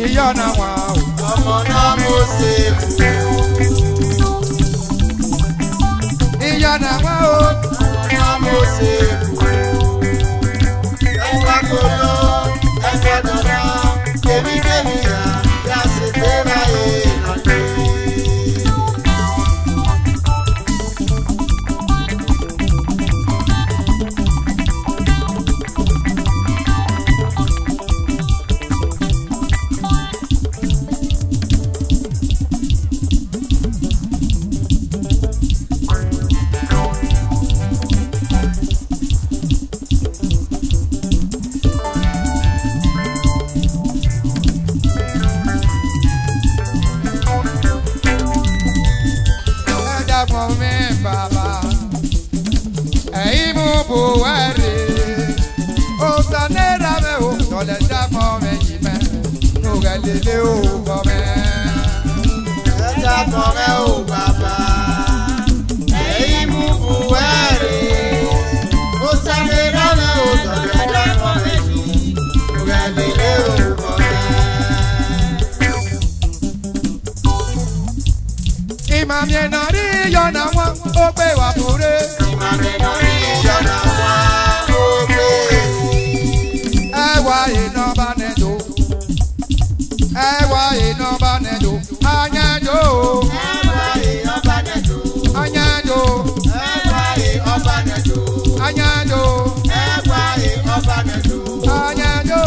IYONANWAN. Ọmọ náà mo ṣe fún. IYONANWAN o. Ọmọ náà mo ṣe fún. Ẹ̀fọ́ kolo, ẹ̀fọ́ dọ̀dọ̀, kèmíkèmí yá, yá sì dé báyé lọ́dẹ. Baba, ei mo buere, o sanera me o, no le llamo me yime, no galile o come. Ẹja kọ̀rẹ́ o bàbá, ẹ̀yin mú buwẹ́rì, ó sáré lọ́rẹ́ o tọ̀lẹ̀ ẹja kọ̀rẹ́ mi, rẹ̀ lélẹ̀ o kọ̀rẹ́. Imami enari IYONANWAN, ó gbé wa bure. Imami enari IYONANWAN, ó gbé. Ẹwà iná bá nẹjọ, ẹwà iná bá nẹjọ, anyájọ. Ẹwà iná bá nẹjọ, anyájọ. Ẹwà iná bá nẹjọ, anyájọ. Ẹwà iná bá nẹjọ, anyájọ.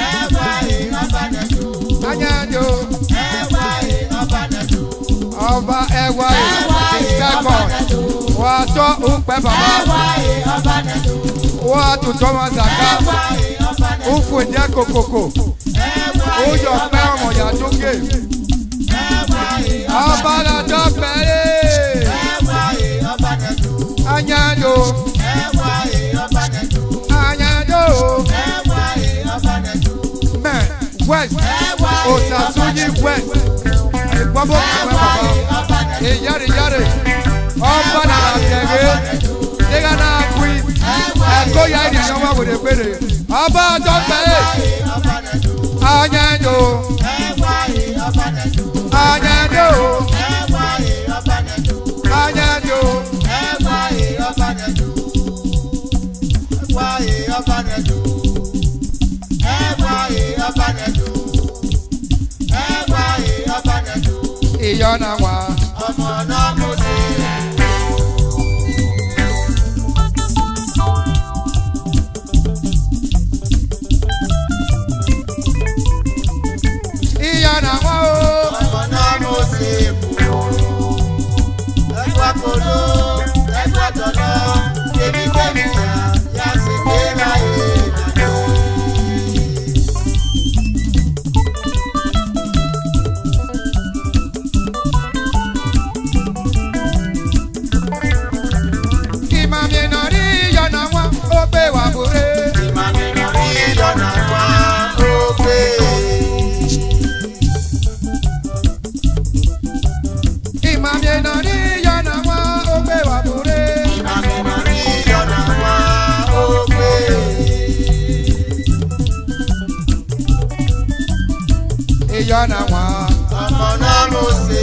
Ẹwà iná bá nẹjọ, anyájọ. Ẹwà iná bá nẹjọ. Ọba ẹwà ìsẹ́kọ̀ wà tó ń pẹ́ bàbá wà tó tọ́ wọn zàká ó fò ní àkókò ó yọ pẹ́ ọmọ ìyá tó gé ọba lọ́jọ́ pẹ́lẹ́ anyado anyado mẹ́ West Osasuyi West. Babo baba yare yare ọba na tẹ̀lé nígbà náà kúi ẹ̀kọ́ ya ìdí ọmọ wòde péré ọba tó pẹ̀lẹ́ anyado anyado anyado IYONANWAN. Ọmọ náà mo ṣe. IYONANWAN o. Ọmọ náà mo ṣe fún. Ẹgbẹ́ kolo, ẹgbẹ́ dọ̀dọ̀, kèmíkèmí yá, yá sì dé láyé lọ́dẹ. Imami enari IYONANWAN, ó gbé wa bure. Imami enari IYONANWAN, ó gbé. Imami enari IYONANWAN, ó gbé wa bure. Imami enari IYONANWAN, ó gbé. IYONANWAN. Ọmọ náà mo ṣe